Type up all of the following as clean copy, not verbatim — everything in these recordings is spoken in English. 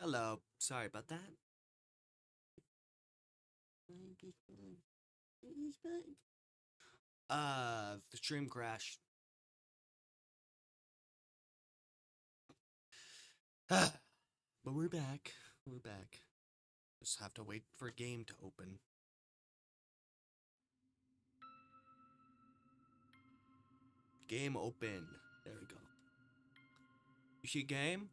Hello. Sorry about that. The stream crashed. But we're back. We're back. Just have to wait for a game to open. Game open. There we go. You see game?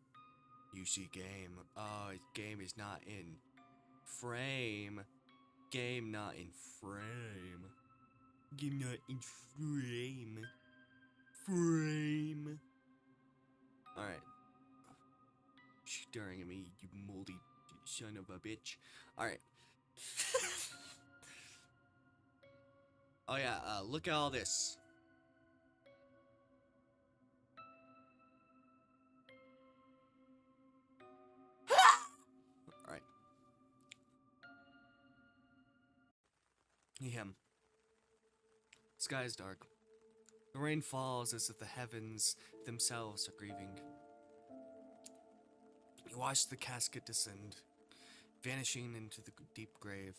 You see game. Oh, game is not in frame. Game not in frame. Game not in frame. Frame. Alright. Staring at me, you moldy son of a bitch. Alright. Oh yeah, look at all this. Alright. Him. Sky is dark. The rain falls as if the heavens themselves are grieving. You watch the casket descend, vanishing into the deep grave.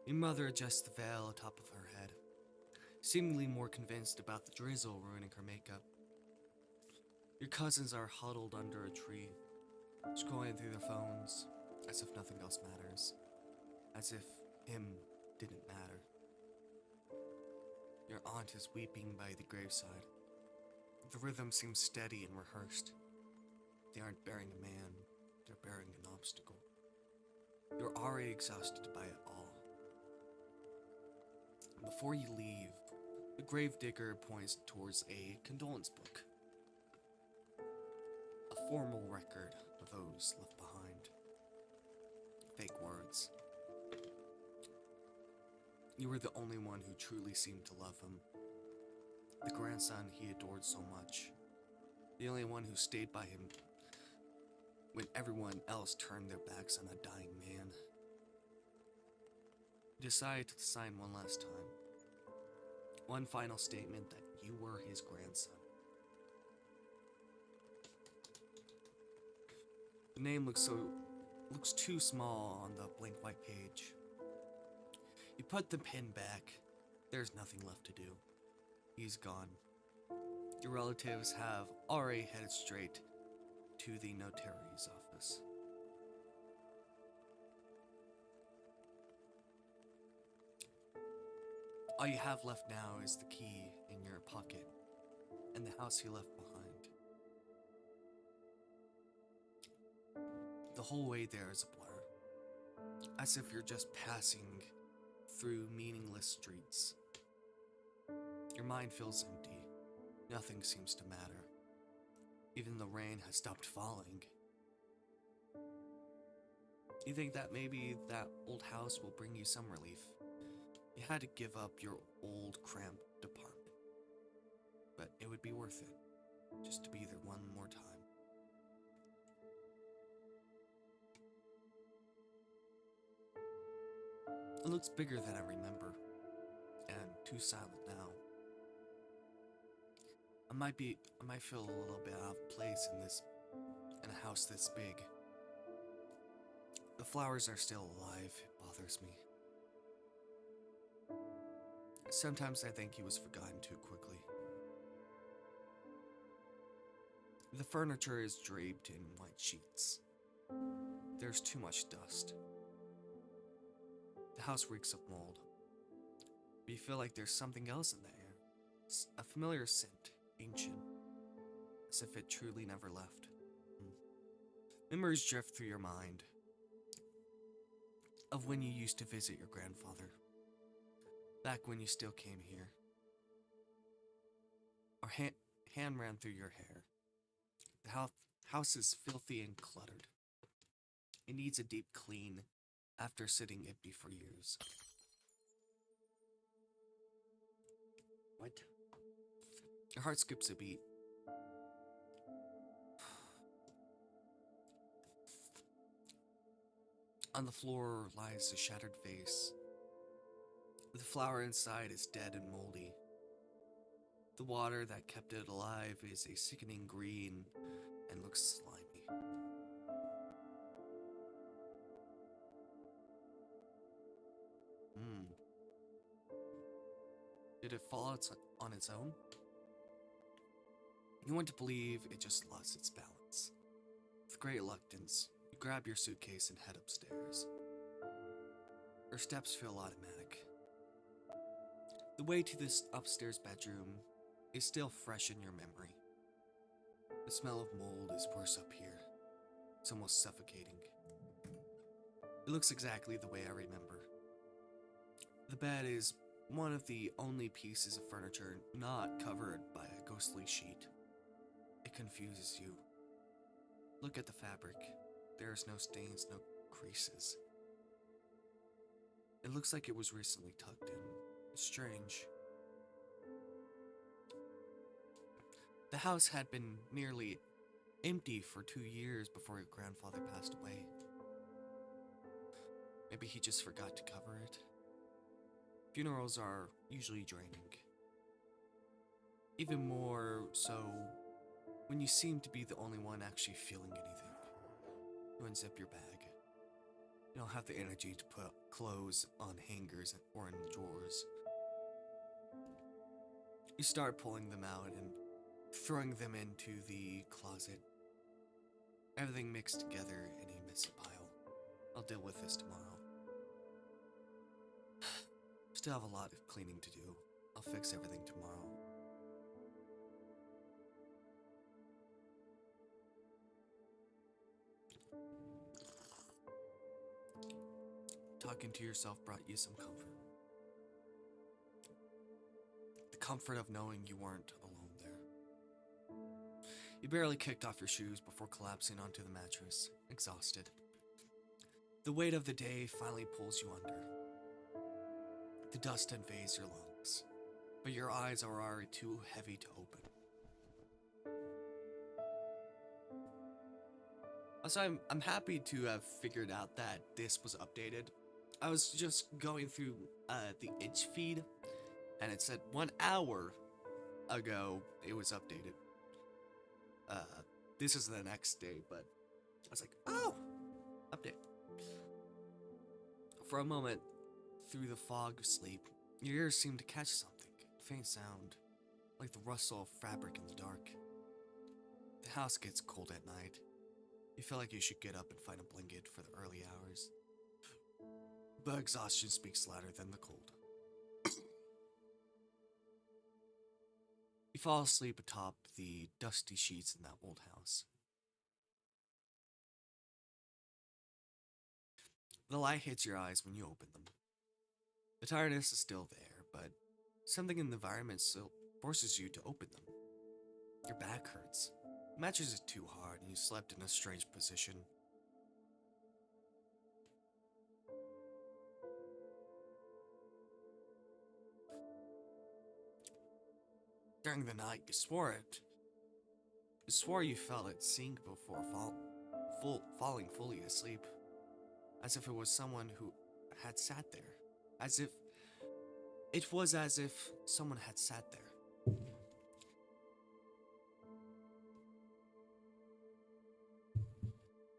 Your mother adjusts the veil atop of her head, seemingly more convinced about the drizzle ruining her makeup. Your cousins are huddled under a tree, scrolling through their phones, as if nothing else matters. As if him didn't matter. Your aunt is weeping by the graveside. The rhythm seems steady and rehearsed. They aren't burying a man, they're burying an obstacle. You're already exhausted by it all. Before you leave, the gravedigger points towards a condolence book. A formal record of those left behind. Fake words. You were the only one who truly seemed to love him. The grandson he adored so much. The only one who stayed by him when everyone else turned their backs on a dying man. He decided to sign one last time. One final statement that you were his grandson. The name looks too small on the blank white page. You put the pen back. There's nothing left to do. He's gone. Your relatives have already headed straight to the notary's office. All you have left now is the key in your pocket and the house he left behind. The whole way there is a blur, as if you're just passing through meaningless streets. Your mind feels empty. Nothing seems to matter. Even the rain has stopped falling. You think that maybe that old house will bring you some relief. You had to give up your old cramped apartment, but it would be worth it, just to be there one more time. It looks bigger than I remember, and too silent now. I might feel a little bit out of place in a house this big. The flowers are still alive. It bothers me. Sometimes I think he was forgotten too quickly. The furniture is draped in white sheets. There's too much dust. The house reeks of mold. But you feel like there's something else in the air. A familiar scent, ancient, as if it truly never left. Memories drift through your mind of when you used to visit your grandfather. Back when you still came here. Our hand ran through your hair. The house is filthy and cluttered. It needs a deep clean after sitting empty for years. What? Your heart skips a beat. On the floor lies a shattered vase. The flower inside is dead and moldy. The water that kept it alive is a sickening green and looks slimy. Did it fall on its own? You want to believe it just lost its balance. With great reluctance, you grab your suitcase and head upstairs. Your steps feel automatic. The way to this upstairs bedroom is still fresh in your memory. The smell of mold is worse up here. It's almost suffocating. It looks exactly the way I remember. The bed is one of the only pieces of furniture not covered by a ghostly sheet. It confuses you. Look at the fabric. There is no stains, no creases. It looks like it was recently tucked in. It's strange. The house had been nearly empty for 2 years before your grandfather passed away. Maybe he just forgot to cover it. Funerals are usually draining. Even more so when you seem to be the only one actually feeling anything. You unzip your bag. You don't have the energy to put clothes on hangers or in drawers. You start pulling them out and throwing them into the closet. Everything mixed together in a messy pile. I'll deal with this tomorrow. Still have a lot of cleaning to do. I'll fix everything tomorrow. Talking to yourself brought you some comfort. The comfort of knowing you weren't alone there. You barely kicked off your shoes before collapsing onto the mattress, exhausted. The weight of the day finally pulls you under. The dust invades your lungs, but your eyes are already too heavy to open. Also, I'm happy to have figured out that this was updated. I was just going through the itch feed, and it said 1 hour ago it was updated. This is the next day, but I was like, oh, update. For a moment, through the fog of sleep, your ears seem to catch something, a faint sound, like the rustle of fabric in the dark. The house gets cold at night. You feel like you should get up and find a blanket for the early hours. But exhaustion speaks louder than the cold. You fall asleep atop the dusty sheets in that old house. The light hits your eyes when you open them. The tiredness is still there, but something in the environment still forces you to open them. Your back hurts. The mattress is too hard and you slept in a strange position. During the night, you swore you felt it sink before falling fully asleep. As if it was someone who had sat there. As if someone had sat there.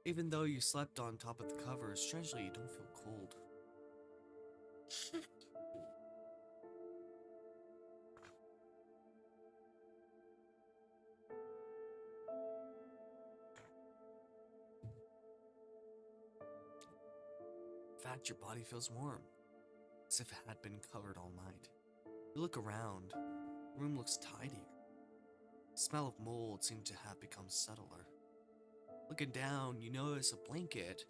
Even though you slept on top of the covers, strangely you don't feel cold. In fact, your body feels warm, as if it had been covered all night. You look around, the room looks tidier. The smell of mold seemed to have become subtler. Looking down, you notice a blanket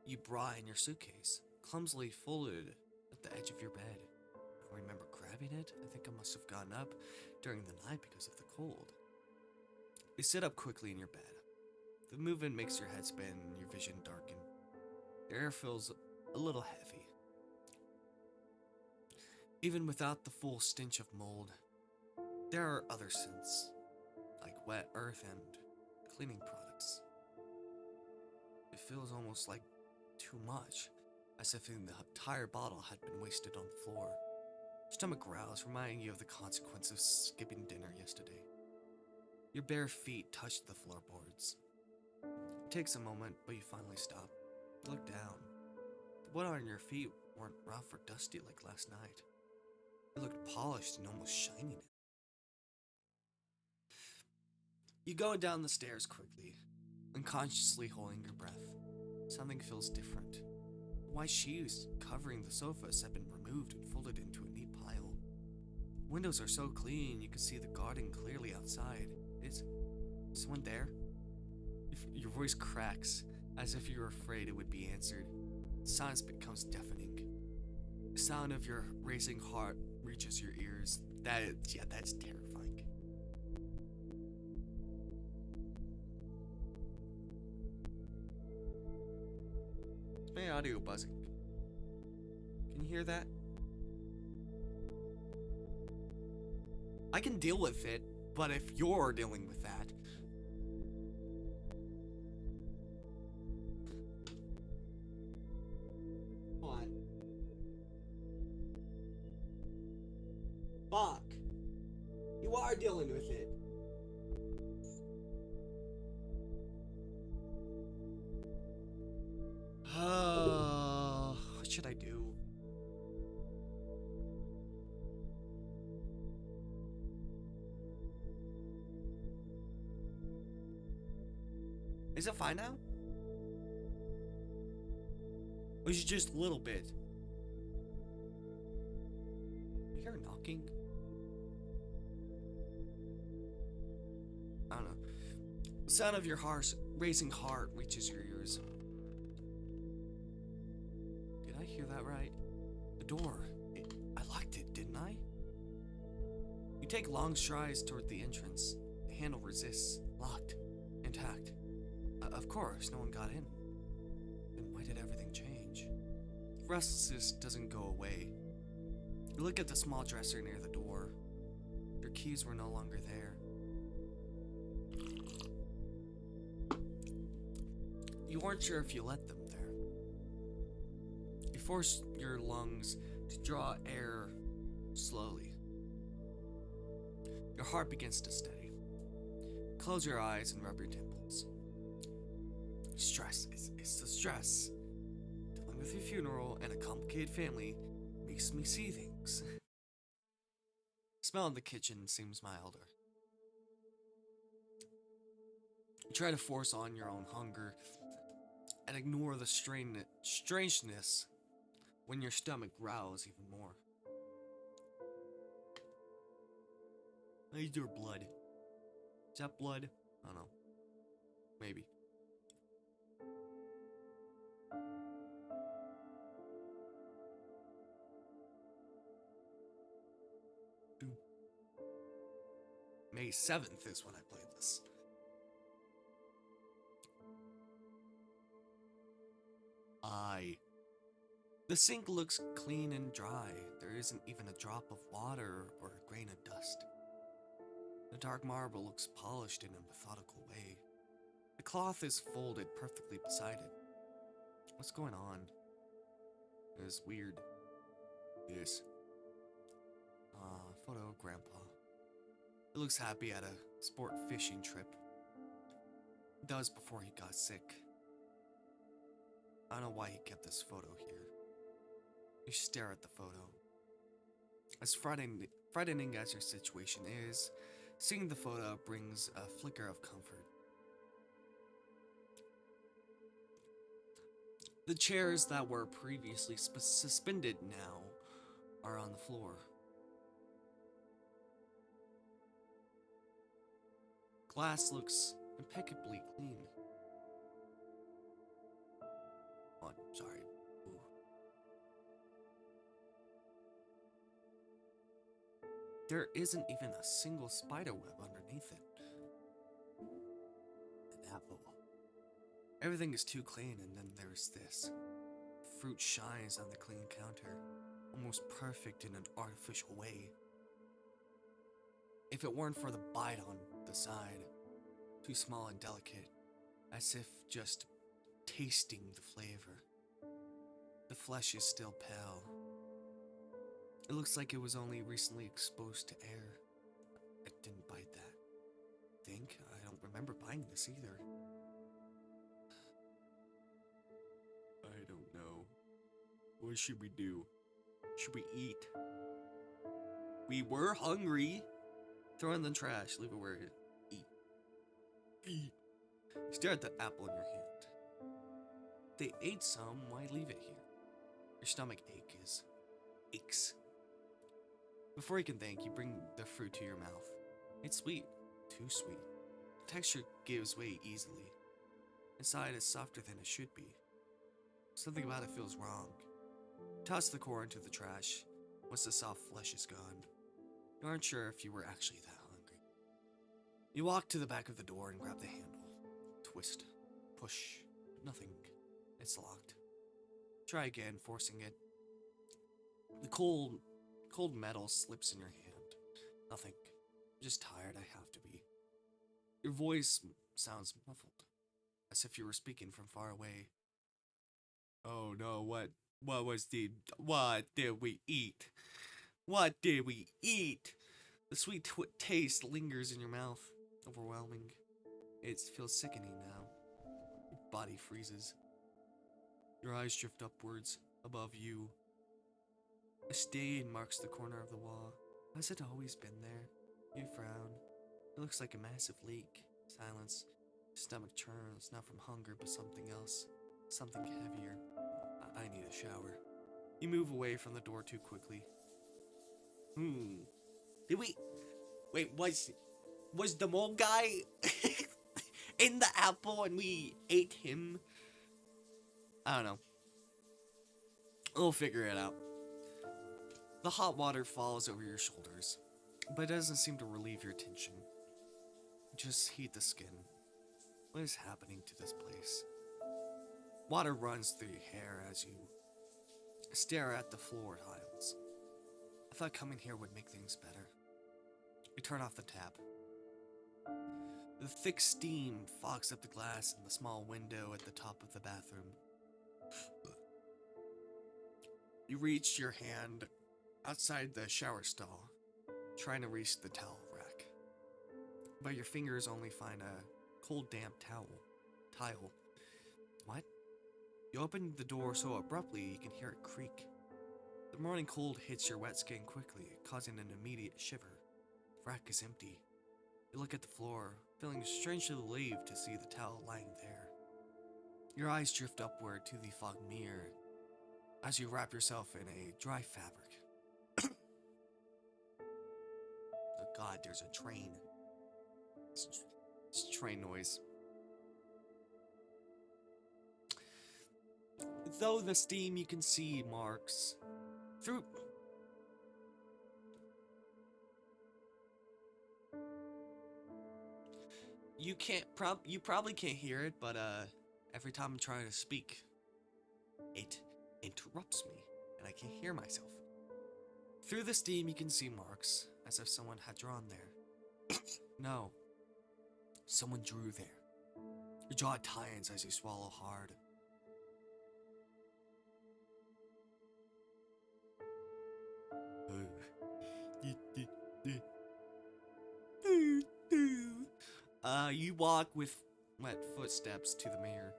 you brought in your suitcase, clumsily folded at the edge of your bed. I don't remember grabbing it. I think I must have gotten up during the night because of the cold. You sit up quickly in your bed. The movement makes your head spin and your vision darken. The air feels a little heavy. Even without the full stench of mold, there are other scents, like wet earth and cleaning products. It feels almost like too much, as if the entire bottle had been wasted on the floor. Your stomach growls, reminding you of the consequence of skipping dinner yesterday. Your bare feet touch the floorboards. It takes a moment, but you finally stop. You look down. The wood on your feet weren't rough or dusty like last night. It looked polished and almost shiny. You go down the stairs quickly, unconsciously holding your breath. Something feels different. White sheets covering the sofas have been removed and folded into a neat pile. Windows are so clean you can see the garden clearly outside. Is someone there? Your voice cracks, as if you're afraid it would be answered. The silence becomes deafening. The sound of your racing heart reaches your ears. That's terrifying. It's my audio buzzing. Can you hear that? I can deal with it, but if you're dealing with that... What? Fuck. You are dealing with it. What should I do? Is it fine now? Or is it just a little bit? You hear knocking? I don't know. The sound of your racing heart reaches your ears. Did I hear that right? The door. I locked it, didn't I? You take long strides toward the entrance. The handle resists. Locked. Intact. Of course, no one got in. Then why did everything change? Restlessness doesn't go away. You look at the small dresser near the door. Your keys were no longer there. You weren't sure if you let them there. You force your lungs to draw air slowly. Your heart begins to steady. Close your eyes and rub your temples. Stress. It's the stress. Dealing with a funeral and a complicated family makes me see things. The smell in the kitchen seems milder. You try to force on your own hunger and ignore the strangeness when your stomach growls even more. I need your blood. Is that blood? I don't know. Maybe. May 7th is when I played this. The sink looks clean and dry. There isn't even a drop of water or a grain of dust. The dark marble looks polished in a methodical way. The cloth is folded perfectly beside it. What's going on? It's weird. Yes. Photo of Grandpa. He looks happy at a sport fishing trip. He does before he got sick. I don't know why he kept this photo here. You stare at the photo. As frightening as your situation is, seeing the photo brings a flicker of comfort. The chairs that were previously suspended now are on the floor. Glass looks impeccably clean. Oh, sorry. Ooh. There isn't even a single spider web underneath it. An apple. Everything is too clean, and then there's this. Fruit shines on the clean counter, almost perfect in an artificial way. If it weren't for the bite on the side, too small and delicate, as if just tasting the flavor. The flesh is still pale. It looks like it was only recently exposed to air. I didn't bite that. I don't remember buying this either. I don't know. What should we do? Should we eat? We were hungry. Throw it in the trash. Leave it where it eat. Eat. Stare at the apple in your hand. They ate some. Why leave it here? Your stomach aches. Before you can think, you bring the fruit to your mouth. It's sweet. Too sweet. The texture gives way easily. Inside is softer than it should be. Something about it feels wrong. Toss the core into the trash. Once the soft flesh is gone, you aren't sure if you were actually that hungry. You walk to the back of the door and grab the handle. Twist. Push. Nothing. It's locked. Try again, forcing it. The cold metal slips in your hand. Nothing. I'm just tired, I have to be. Your voice sounds muffled, as if you were speaking from far away. Oh no, what did we eat? What did we eat? The sweet taste lingers in your mouth, overwhelming. It feels sickening now. Your body freezes. Your eyes drift upwards, above you. A stain marks the corner of the wall. Has it always been there? You frown. It looks like a massive leak. Silence. Your stomach churns, not from hunger, but something else. Something heavier. I need a shower. You move away from the door too quickly. Did we... Wait, was the mole guy in the apple and we ate him? I don't know. We'll figure it out. The hot water falls over your shoulders, but it doesn't seem to relieve your tension. Just heat the skin. What is happening to this place? Water runs through your hair as you stare at the floor tiles. I thought coming here would make things better. You turn off the tap. The thick steam fogs up the glass in the small window at the top of the bathroom. You reach your hand outside the shower stall, trying to reach the towel rack. But your fingers only find a cold, damp tile. What? You open the door so abruptly you can hear it creak. The morning cold hits your wet skin quickly, causing an immediate shiver. The rack is empty. You look at the floor, feeling strangely relieved to see the towel lying there. Your eyes drift upward to the fogged mirror as you wrap yourself in a dry fabric. Oh God, there's a train. It's train noise. Though the steam you can see marks through. You probably can't hear it, but every time I'm trying to speak, it interrupts me, and I can't hear myself. Through the steam you can see marks, as if someone had drawn there. No. Someone drew there. Your jaw tightens as you swallow hard. You walk with wet footsteps to the mirror.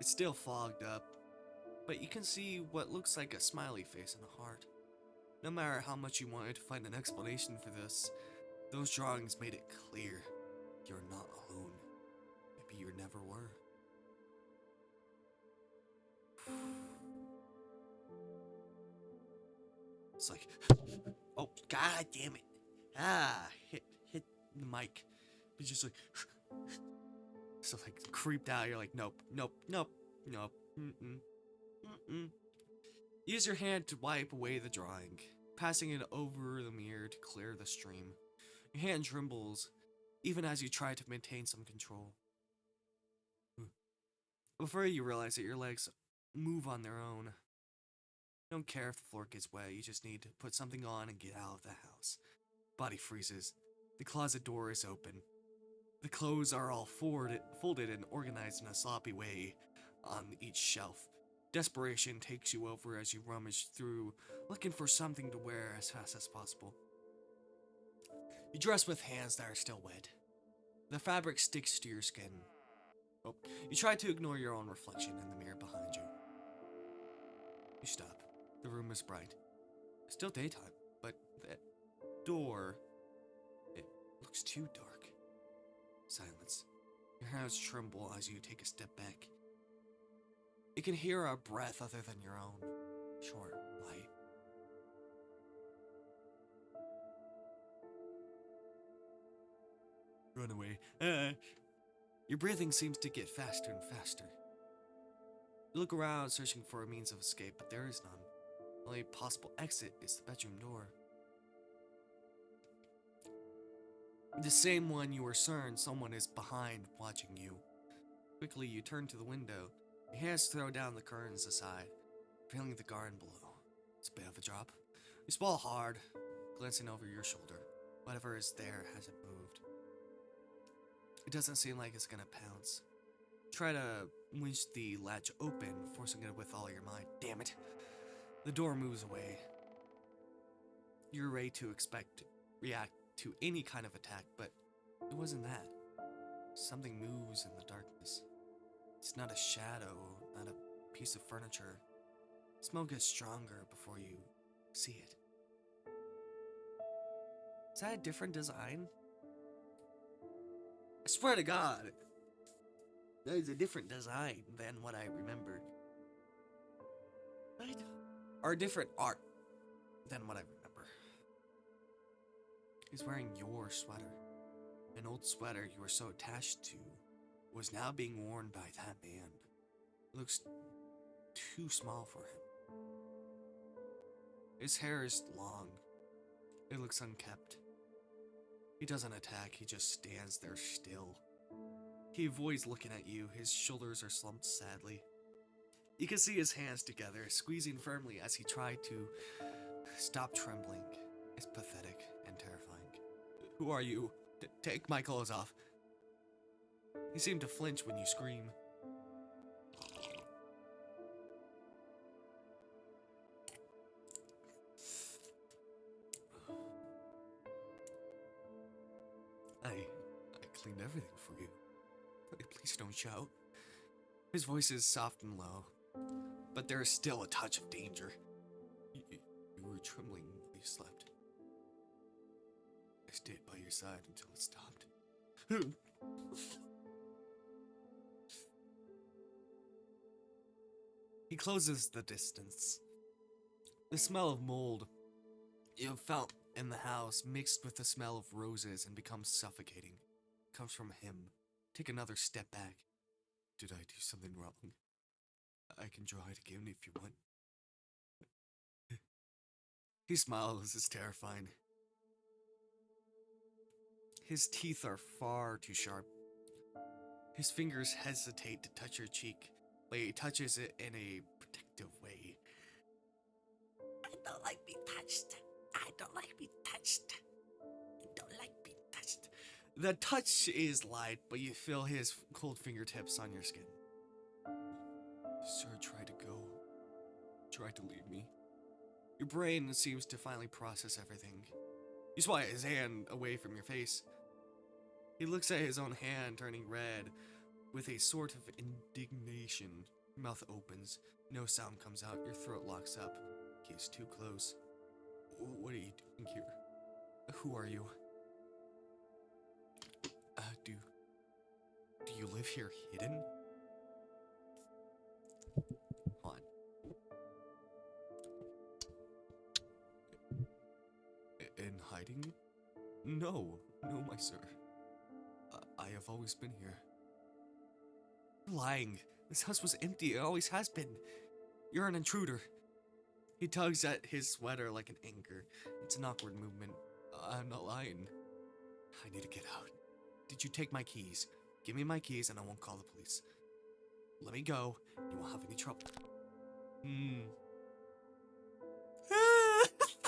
It's still fogged up, but you can see what looks like a smiley face and a heart. No matter how much you wanted to find an explanation for this, those drawings made it clear you're not alone. Maybe you never were. It's like, oh, God damn it. Hit the mic. It's just like, so like creeped out. You're like, nope. Use your hand to wipe away the drawing, passing it over the mirror to clear the stream. Your hand trembles, even as you try to maintain some control. Before you realize that your legs move on their own. You don't care if the floor gets wet, you just need to put something on and get out of the house. Body freezes. The closet door is open. The clothes are all folded and organized in a sloppy way on each shelf. Desperation takes you over as you rummage through, looking for something to wear as fast as possible. You dress with hands that are still wet. The fabric sticks to your skin. Oh, you try to ignore your own reflection in the mirror behind you. You stop. The room is bright. Still daytime, but door. It looks too dark. Silence. Your hands tremble as you take a step back. You can hear a breath other than your own. Short, light. Run away. Your breathing seems to get faster and faster. You look around searching for a means of escape, but there is none. The only possible exit is the bedroom door. The same one you were certain someone is behind watching you. Quickly you turn to the window. Your hands throw down the curtains aside, feeling the garden below. It's a bit of a drop. You swallow hard, glancing over your shoulder. Whatever is there hasn't moved. It doesn't seem like it's gonna pounce. Try to winch the latch open, forcing it with all your might. Damn it. The door moves away. You're ready to react to any kind of attack, but it wasn't that. Something moves in the darkness. It's not a shadow, not a piece of furniture. The smell gets stronger before you see it. Is that a different design? I swear to God, that is a different design than what I remembered. Right? Or different art than what I remember. He's wearing your sweater. An old sweater you were so attached to was now being worn by that man. It looks too small for him. His hair is long. It looks unkept. He doesn't attack, he just stands there still. He avoids looking at you, his shoulders are slumped sadly. You can see his hands together, squeezing firmly as he tried to stop trembling. It's pathetic and terrifying. Who are you? Take my clothes off. You seem to flinch when you scream. I cleaned everything for you. Please don't shout. His voice is soft and low, but there is still a touch of danger. You were trembling while you slept. I stayed by your side until it stopped. He closes the distance. The smell of mold you have felt in the house, mixed with the smell of roses and becomes suffocating, comes from him. Take another step back. Did I do something wrong? I can draw it again if you want. He smiles, it's terrifying. His teeth are far too sharp. His fingers hesitate to touch your cheek, but he touches it in a protective way. I don't like being touched. I don't like being touched. I don't like being touched. The touch is light, but you feel his cold fingertips on your skin. Sir tried to go. Tried to leave me. Your brain seems to finally process everything. You swipe his hand away from your face. He looks at his own hand, turning red, with a sort of indignation. Your mouth opens. No sound comes out. Your throat locks up. He's too close. What are you doing here? Who are you? Do you live here hidden? Hold on. In hiding? No, my sir. I have always been here. You're lying. This house was empty. It always has been. You're an intruder. He tugs at his sweater like an anchor. It's an awkward movement. I'm not lying. I need to get out. Did you take my keys? Give me my keys and I won't call the police. Let me go. You won't have any trouble.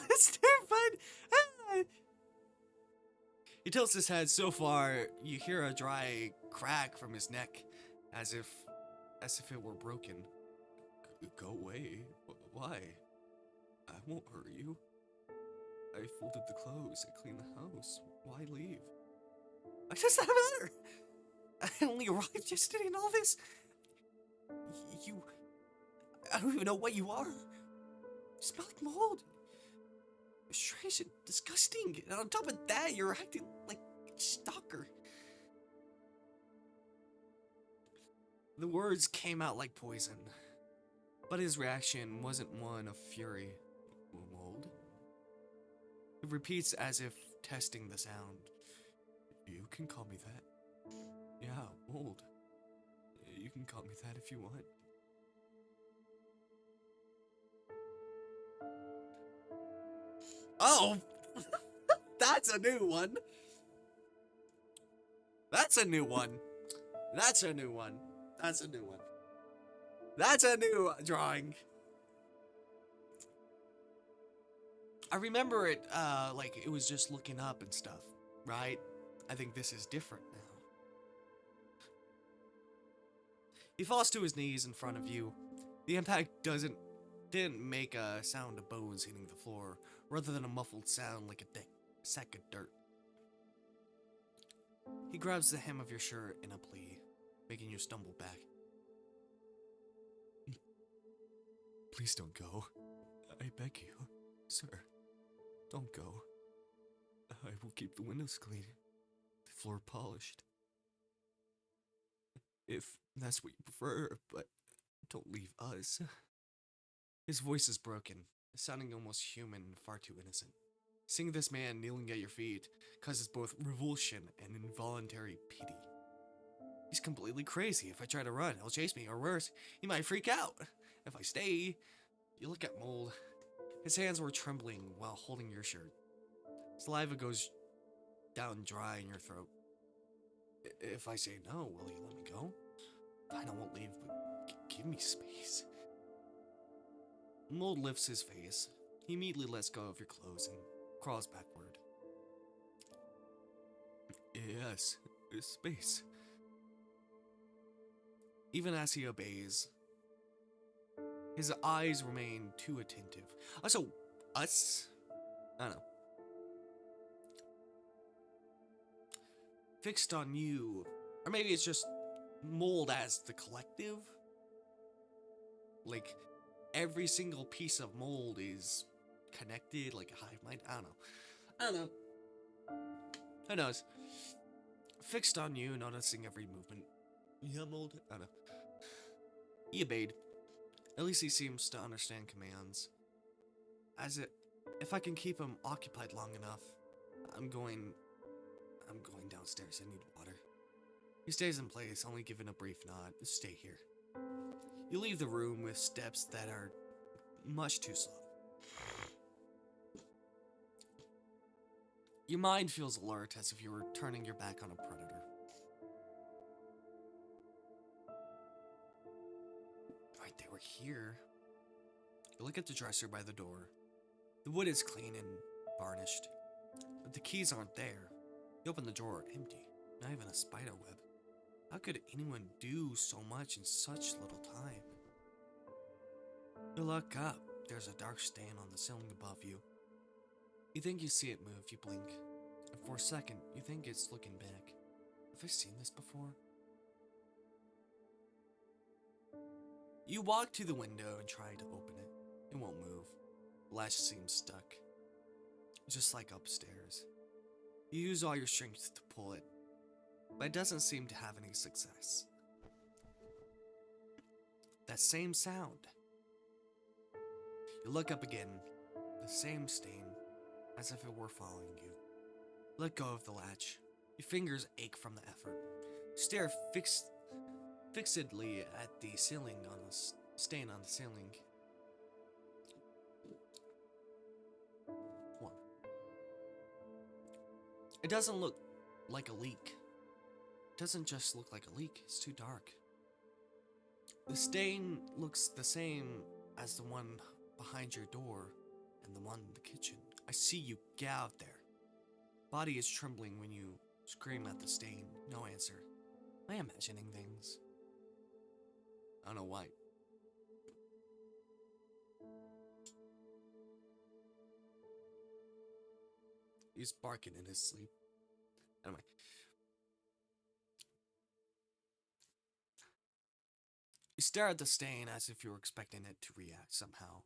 That's terrifying. He tilts his head so far, you hear a dry crack from his neck, as if it were broken. Go away. Why? I won't hurt you. I folded the clothes. I cleaned the house. Why leave? It does not matter. I only arrived yesterday and all this. I don't even know what you are. You smell like mold. strange and disgusting. And on top of that, you're acting like a stalker. The words came out like poison, but his reaction wasn't one of fury. Mold? It repeats as if testing the sound. You can call me that. Yeah, mold. You can call me that if you want. Oh! That's a new one! That's a new one. That's a new one. That's a new one. That's a new drawing. I remember it, like it was just looking up and stuff, right? I think this is different now. He falls to his knees in front of you. The impact didn't make a sound of bones hitting the floor, rather than a muffled sound like a sack of dirt. He grabs the hem of your shirt in a plea, making you stumble back. Please don't go. I beg you, sir. Don't go. I will keep the windows clean, the floor polished. If that's what you prefer, but don't leave us. His voice is broken, sounding almost human and far too innocent. Seeing this man kneeling at your feet causes both revulsion and involuntary pity. He's completely crazy. If I try to run, he'll chase me, or worse, he might freak out. If I stay, you look at Mold. His hands were trembling while holding your shirt. Saliva goes down dry in your throat. If I say no, will you let me go? Fine, I won't leave, but give me space. Mold lifts his face. He immediately lets go of your clothes and crawls backward. Yes, space. Even as he obeys, his eyes remain too attentive. Also, us? I don't know. Fixed on you. Or maybe it's just Mold as the collective? Like, every single piece of Mold is connected, like a hive mind? I don't know. Who knows? Fixed on you, noticing every movement. Yeah, Mold? I don't know. He obeyed. At least he seems to understand commands. If I can keep him occupied long enough, I'm going downstairs. I need water. He stays in place, only giving a brief nod. Stay here. You leave the room with steps that are much too slow. Your mind feels alert, as if you were turning your back on a predator. Right, they were here. You look at the dresser by the door. The wood is clean and varnished, but the keys aren't there. You open the drawer, empty. Not even a spider web. How could anyone do so much in such little time? You look up. There's a dark stain on the ceiling above you. You think you see it move, you blink. And for a second, you think it's looking back. Have I seen this before? You walk to the window and try to open it. It won't move. The latch seems stuck. Just like upstairs. You use all your strength to pull it, but it doesn't seem to have any success. That same sound. You look up again. The same stain, as if it were following you. Let go of the latch. Your fingers ache from the effort. Stare fixedly at the ceiling on the stain on the ceiling. 1. It doesn't look like a leak. It doesn't just look like a leak, it's too dark. The stain looks the same as the one behind your door and the one in the kitchen. I see you. Get out there. Body is trembling when you scream at the stain. No answer. Am I imagining things? I don't know why. He's barking in his sleep. Anyway. You stare at the stain as if you were expecting it to react somehow.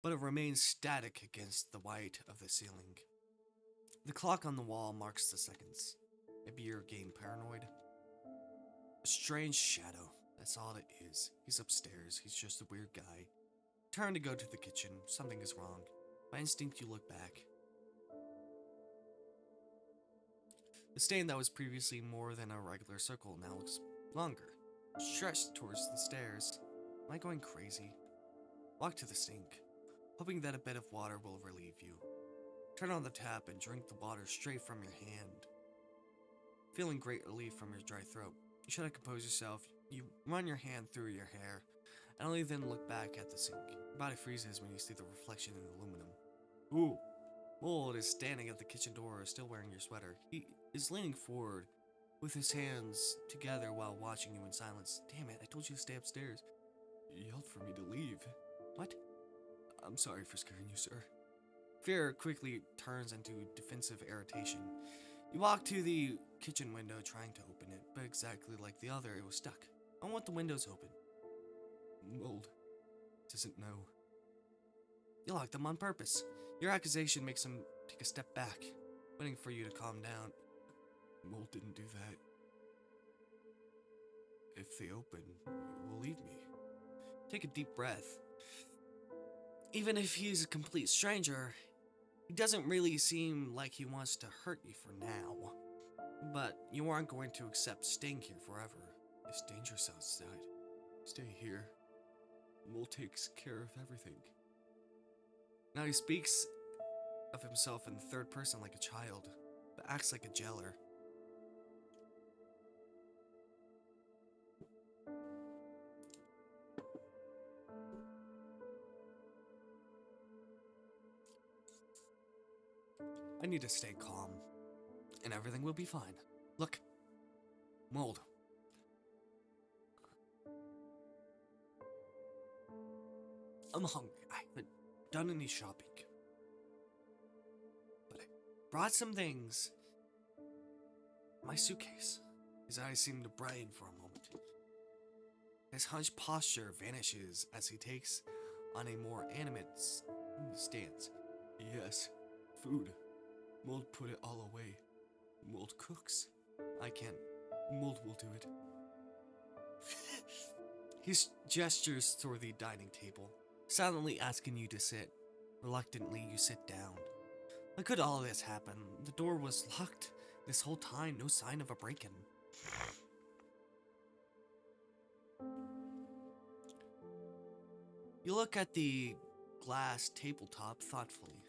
but it remains static against the white of the ceiling. The clock on the wall marks the seconds. Maybe you're getting paranoid? A strange shadow, that's all it is. He's upstairs, he's just a weird guy. Turn to go to the kitchen, something is wrong. By instinct, you look back. The stain that was previously more than a regular circle now looks longer, stretched towards the stairs. Am I going crazy? Walk to the sink, hoping that a bit of water will relieve you. Turn on the tap and drink the water straight from your hand. Feeling great relief from your dry throat, you try to compose yourself. You run your hand through your hair, and only then look back at the sink. Your body freezes when you see the reflection in the aluminum. Ooh! Mold is standing at the kitchen door, still wearing your sweater. He is leaning forward with his hands together while watching you in silence. Damn it, I told you to stay upstairs. You yelled for me to leave. What? I'm sorry for scaring you, sir. Fear quickly turns into defensive irritation. You walk to the kitchen window trying to open it, but exactly like the other, it was stuck. I want the windows open. Mold doesn't know. You locked them on purpose. Your accusation makes him take a step back, waiting for you to calm down. Mold didn't do that. If they open, it will leave me. Take a deep breath. Even if he's a complete stranger, he doesn't really seem like he wants to hurt you for now. But you aren't going to accept staying here forever. It's dangerous outside. Stay here. Mold takes care of everything. Now he speaks of himself in the third person like a child, but acts like a jailer. I need to stay calm, and everything will be fine. Look, Mold. I'm hungry. I haven't done any shopping. But I brought some things. My suitcase. His eyes seem to brighten for a moment. His hunched posture vanishes as he takes on a more animate stance. Yes, food. Mold put it all away. Mold cooks. I can't. Mold will do it. He gestures toward the dining table, silently asking you to sit. Reluctantly, you sit down. How could all this happen? The door was locked this whole time, no sign of a break-in. You look at the glass tabletop thoughtfully.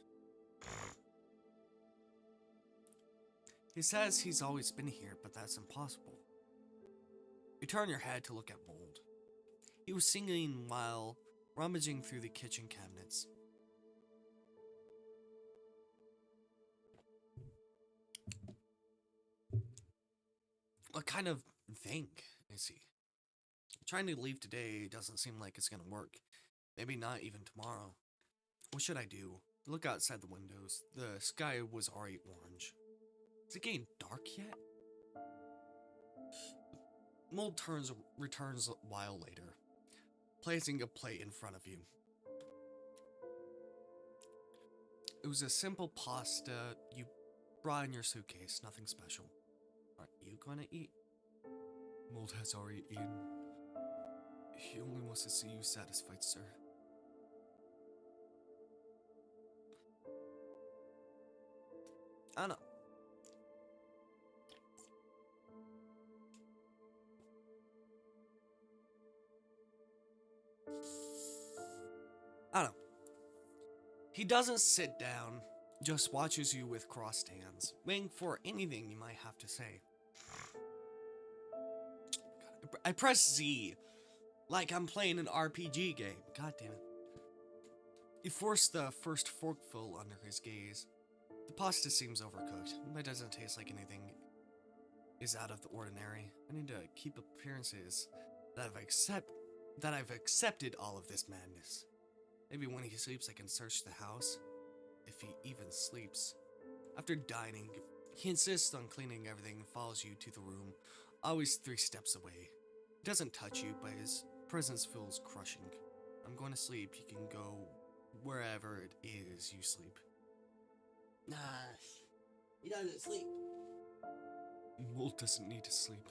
He says he's always been here, but that's impossible. You turn your head to look at Mold. He was singing while rummaging through the kitchen cabinets. What kind of thing is he? Trying to leave today doesn't seem like it's gonna work. Maybe not even tomorrow. What should I do? Look outside the windows. The sky was already orange. Is it getting dark yet? Mold returns a while later, placing a plate in front of you. It was a simple pasta you brought in your suitcase, nothing special. Aren't you gonna eat? Mold has already eaten. He only wants to see you satisfied, sir. I don't know. I don't know. He doesn't sit down, just watches you with crossed hands, waiting for anything you might have to say. God, I press Z, like I'm playing an RPG game. God damn it. He forced the first forkful under his gaze. The pasta seems overcooked. It doesn't taste like anything is out of the ordinary. I need to keep appearances that I've accepted all of this madness. Maybe when he sleeps I can search the house, if he even sleeps. After dining, he insists on cleaning everything and follows you to the room, always 3 steps away. He doesn't touch you, but his presence feels crushing. I'm going to sleep, you can go wherever it is you sleep. Nah, he doesn't sleep. Mold doesn't need to sleep.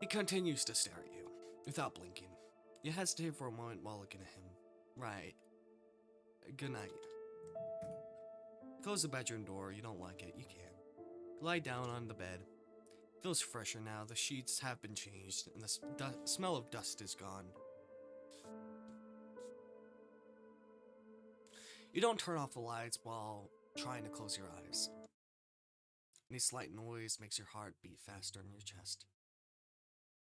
He continues to stare at you, without blinking. You hesitate for a moment while looking at him. Right. Good night. Close the bedroom door. You don't like it. You can. Lie down on the bed. Feels fresher now. The sheets have been changed, and the smell of dust is gone. You don't turn off the lights while trying to close your eyes. Any slight noise makes your heart beat faster in your chest.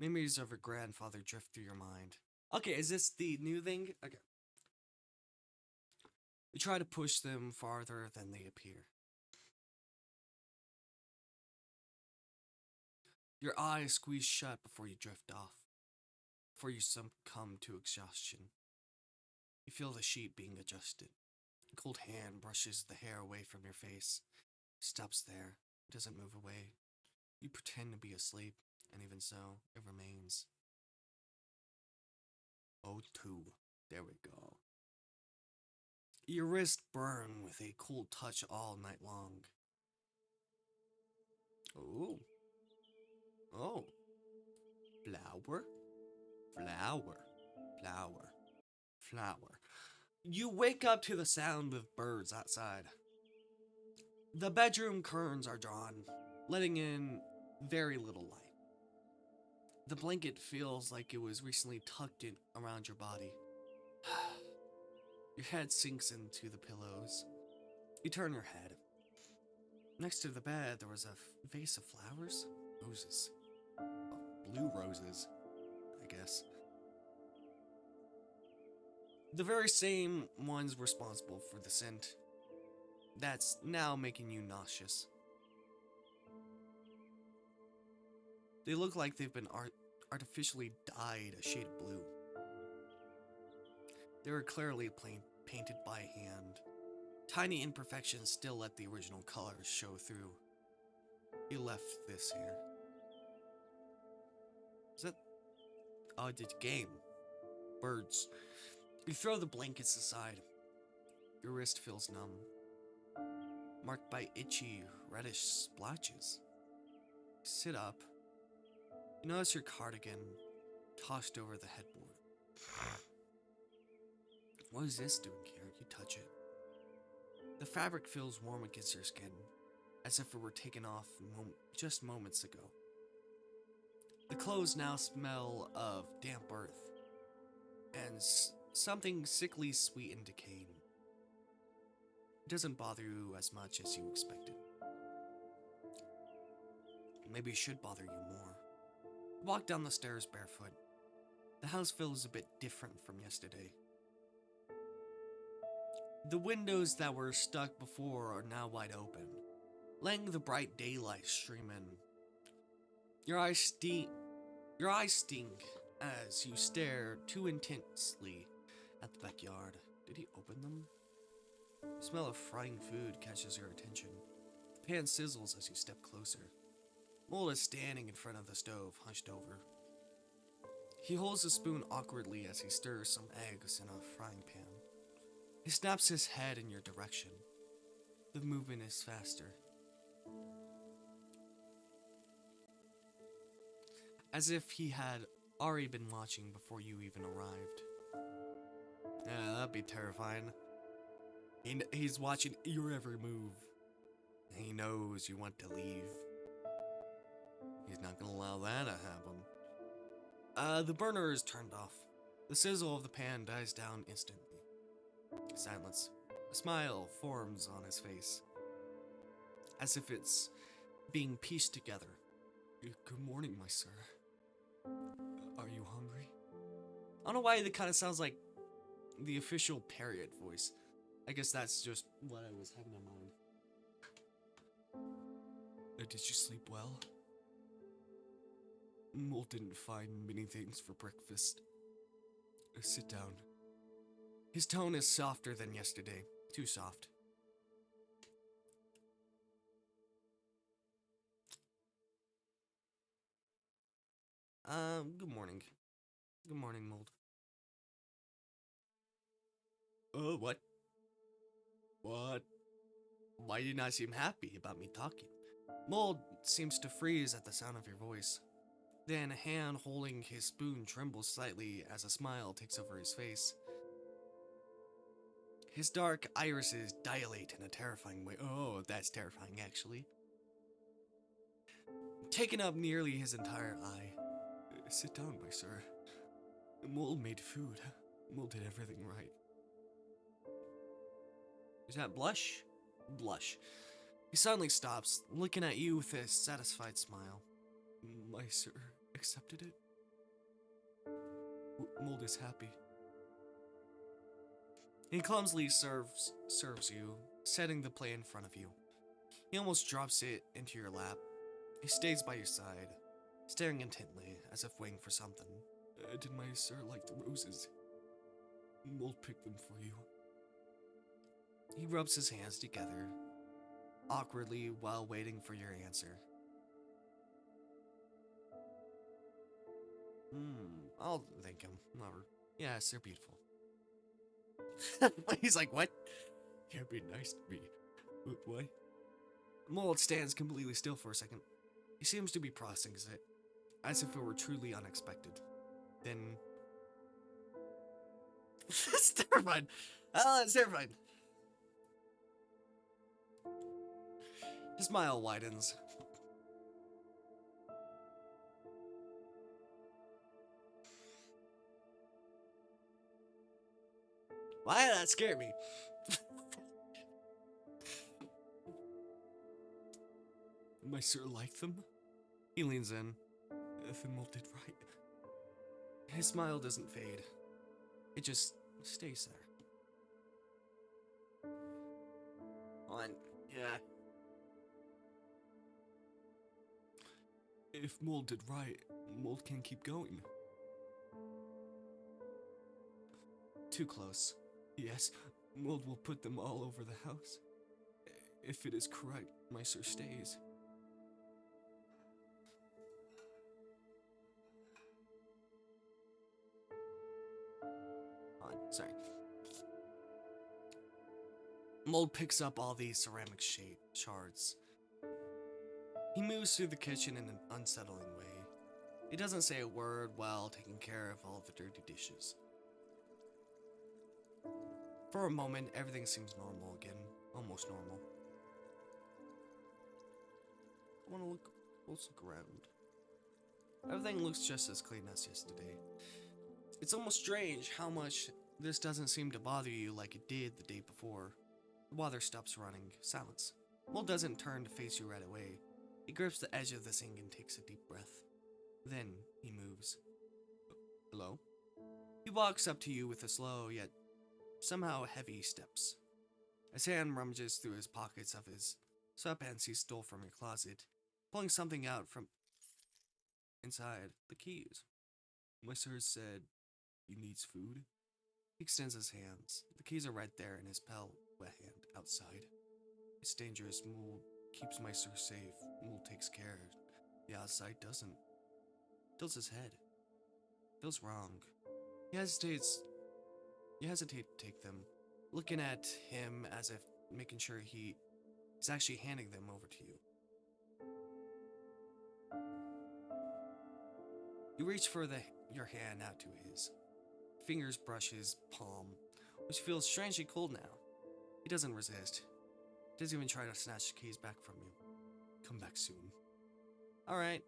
Memories of your grandfather drift through your mind. Okay, is this the new thing? Okay. You try to push them farther than they appear. Your eyes squeeze shut before you drift off, before you succumb to exhaustion. You feel the sheet being adjusted. A cold hand brushes the hair away from your face. Stops there. It doesn't move away. You pretend to be asleep, and even so, it remains. Oh, two. There we go. Your wrists burn with a cool touch all night long. Oh. Oh. Flower. Flower. Flower. Flower. You wake up to the sound of birds outside. The bedroom curtains are drawn, letting in very little light. The blanket feels like it was recently tucked in around your body. Your head sinks into the pillows. You turn your head. Next to the bed, there was a vase of flowers. Roses. Blue roses, I guess. The very same ones responsible for the scent that's now making you nauseous. They look like they've been artificially dyed a shade of blue. They were clearly painted by hand. Tiny imperfections still let the original colors show through. You left this here. Is that... Oh, it's a game. Birds. You throw the blankets aside. Your wrist feels numb, marked by itchy, reddish splotches. You sit up. You notice your cardigan tossed over the headboard. What is this doing here? You touch it. The fabric feels warm against your skin, as if it were taken off just moments ago. The clothes now smell of damp earth, and something sickly sweet and decaying. It doesn't bother you as much as you expected. Maybe it should bother you more. You walk down the stairs barefoot. The house feels a bit different from yesterday. The windows that were stuck before are now wide open, letting the bright daylight stream in. Your eyes stink as you stare too intensely at the backyard. Did he open them? The smell of frying food catches your attention. The pan sizzles as you step closer. Mold is standing in front of the stove, hunched over. He holds a spoon awkwardly as he stirs some eggs in a frying pan. He snaps his head in your direction. The movement is faster. As if he had already been watching before you even arrived. Yeah, that'd be terrifying. He's watching your every move. He knows you want to leave. He's not gonna allow that to happen. The burner is turned off. The sizzle of the pan dies down instantly. Silence. A smile forms on his face, as if it's being pieced together. Good morning, my sir. Are you hungry? I don't know why it kind of sounds like the official Parrot voice. I guess that's just what I was having in mind. Did you sleep well? Mold didn't find many things for breakfast. Sit down. His tone is softer than yesterday. Too soft. Good morning. Good morning, Mold. What? What? Why do you not seem happy about me talking? Mold seems to freeze at the sound of your voice. Then a hand holding his spoon trembles slightly as a smile takes over his face. His dark irises dilate in a terrifying way. Oh, that's terrifying, actually. Taking up nearly his entire eye. Sit down, my sir. Mold made food. Mold did everything right. Is that blush? Blush. He suddenly stops, looking at you with a satisfied smile. My sir accepted it. Mold is happy. He clumsily serves you, setting the plate in front of you. He almost drops it into your lap. He stays by your side, staring intently, as if waiting for something. Did my sir like the roses? Mold picked them for you. He rubs his hands together, awkwardly while waiting for your answer. I'll thank him. Whatever. Yes, they're beautiful. He's like, what? Can't be nice to me. What? Mold stands completely still for a second. He seems to be processing it, as if it were truly unexpected. Then... It's terrifying. It's terrifying. His smile widens. Why did that scare me? My sir liked them? He leans in. Then Mold did right. His smile doesn't fade. It just stays there. On, yeah. If Mold did right, Mold can keep going. Too close. Yes, Mold will put them all over the house. If it is correct, my sir stays. Sorry. Mold picks up all these ceramic shards. He moves through the kitchen in an unsettling way. He doesn't say a word while taking care of all the dirty dishes. For a moment, everything seems normal again. Almost normal. Let's look around. Everything looks just as clean as yesterday. It's almost strange how much this doesn't seem to bother you like it did the day before. The water stops running. Silence. Mold doesn't turn to face you right away. He grips the edge of the sink and takes a deep breath. Then he moves. Hello? He walks up to you with a slow yet somehow heavy steps. His hand rummages through his pockets of his sweatpants he stole from your closet, pulling something out from inside. The keys. My sir said he needs food. He extends his hands. The keys are right there in his pale, wet hand outside. It's dangerous. Mold keeps my sir safe. Mold takes care. The outside doesn't. Tilts his head. Feels wrong. He hesitates. You hesitate to take them, looking at him as if making sure he's actually handing them over to you. You reach for your hand out to his. Fingers brush his palm, which feels strangely cold now. He doesn't resist. He doesn't even try to snatch the keys back from you. Come back soon. Alright.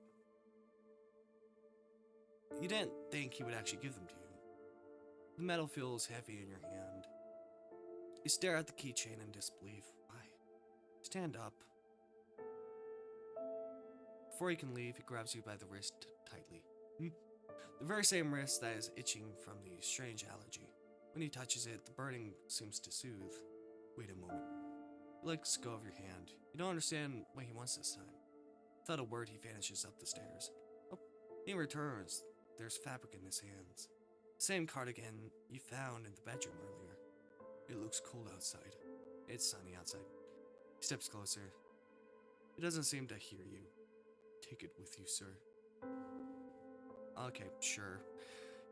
You didn't think he would actually give them to you. The metal feels heavy in your hand. You stare at the keychain in disbelief. Why? Stand up. Before he can leave, he grabs you by the wrist tightly. The very same wrist that is itching from the strange allergy. When he touches it, the burning seems to soothe. Wait a moment. He lets go of your hand. You don't understand what he wants this time. Without a word, he vanishes up the stairs. Oh, he returns. There's fabric in his hands. Same cardigan you found in the bedroom earlier. It looks cold outside. It's sunny outside. He steps closer. He doesn't seem to hear you. Take it with you, sir. Okay, sure.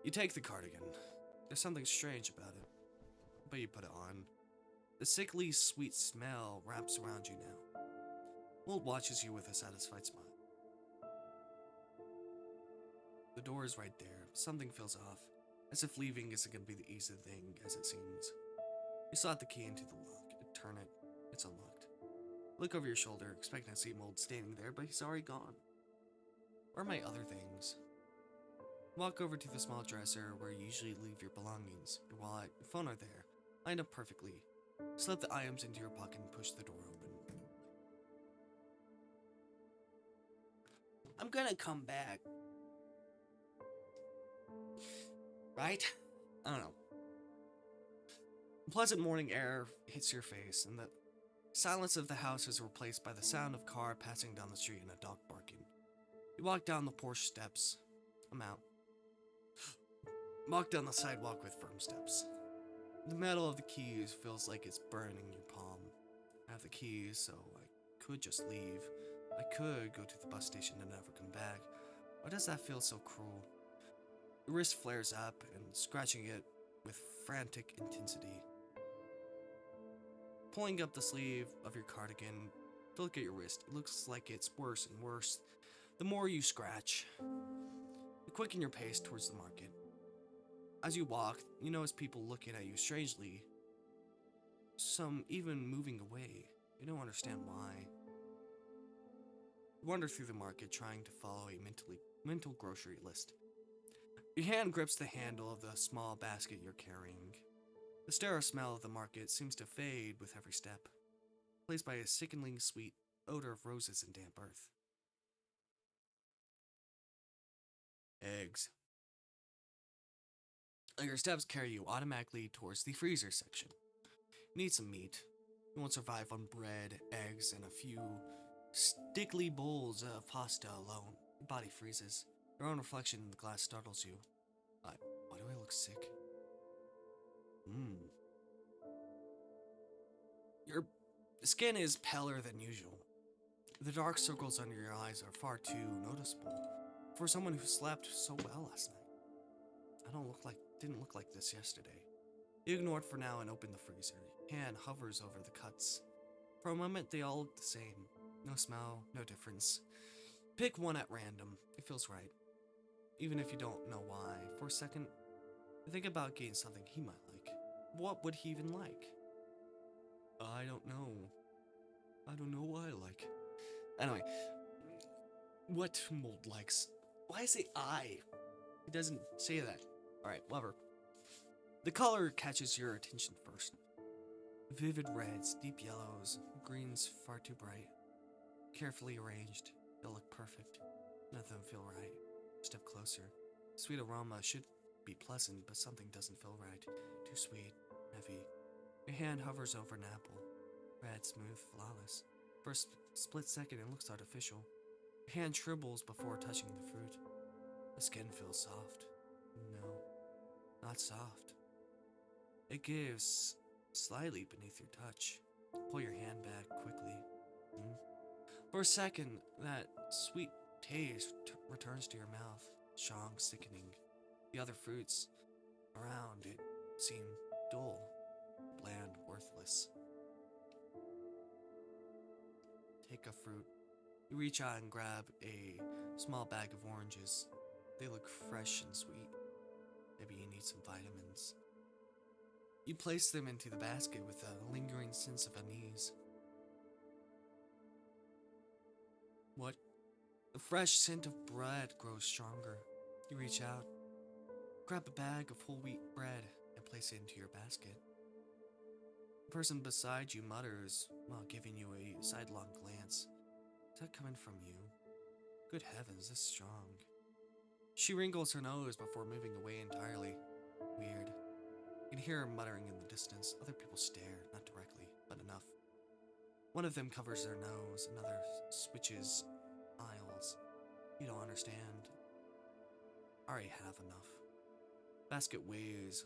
You take the cardigan. There's something strange about it. but you put it on. The sickly sweet smell wraps around you now. Walt watches you with a satisfied smile. The door is right there. Something feels off, as if leaving isn't going to be the easy thing as it seems. You slot the key into the lock, turn it, it's unlocked. Look over your shoulder, expecting to see Mold standing there, but he's already gone. Where are my other things? Walk over to the small dresser where you usually leave your belongings. Your wallet, your phone are there, lined up perfectly. Slip the items into your pocket and push the door open. I'm gonna come back. Right? I don't know. Pleasant morning air hits your face, and the silence of the house is replaced by the sound of car passing down the street and a dog barking. You walk down the porch steps. I'm out. Walk down the sidewalk with firm steps. The metal of the keys feels like it's burning your palm. I have the keys, so I could just leave. I could go to the bus station and never come back. Why does that feel so cruel? Your wrist flares up and scratching it with frantic intensity. Pulling up the sleeve of your cardigan to look at your wrist, it looks like it's worse and worse the more you scratch. You quicken your pace towards the market. As you walk, you notice people looking at you strangely, some even moving away. You don't understand why. You wander through the market trying to follow a mental grocery list. Your hand grips the handle of the small basket you're carrying. The sterile smell of the market seems to fade with every step, replaced by a sickening sweet odor of roses and damp earth. Eggs. Your steps carry you automatically towards the freezer section. You need some meat. You won't survive on bread, eggs, and a few stickly bowls of pasta alone. Your body freezes. Your own reflection in the glass startles you. Why do I look sick? Your skin is paler than usual. The dark circles under your eyes are far too noticeable for someone who slept so well last night. Didn't look like this yesterday. You ignore it for now and open the freezer. Your hand hovers over the cuts. For a moment, they all look the same. No smell, no difference. Pick one at random. It feels right. Even if you don't know why. For a second, you think about getting something he might like. What would he even like? I don't know. I don't know what I like. Anyway, what Mold likes. Why say I? He doesn't say that. Alright, whatever. The color catches your attention first. Vivid reds, deep yellows, greens far too bright. Carefully arranged, they'll look perfect. None of them feel right. Step closer. Sweet aroma should be pleasant, but something doesn't feel right. Too sweet, heavy. Your hand hovers over an apple. Red, smooth, flawless. For a split second, it looks artificial. Your hand trembles before touching the fruit. The skin feels soft. No, not soft. It gives slightly beneath your touch. Pull your hand back quickly. For a second, that sweet taste returns to your mouth, strong, sickening. The other fruits around it seem dull, bland, worthless. Take a fruit. You reach out and grab a small bag of oranges. They look fresh and sweet. Maybe you need some vitamins. You place them into the basket with a lingering sense of unease. What? The fresh scent of bread grows stronger. You reach out, grab a bag of whole wheat bread, and place it into your basket. The person beside you mutters while giving you a sidelong glance. Is that coming from you? Good heavens, this is strong. She wrinkles her nose before moving away entirely. Weird. You can hear her muttering in the distance. Other people stare, not directly, but enough. One of them covers their nose, another switches aisles. You don't understand. I already have enough. Basket weighs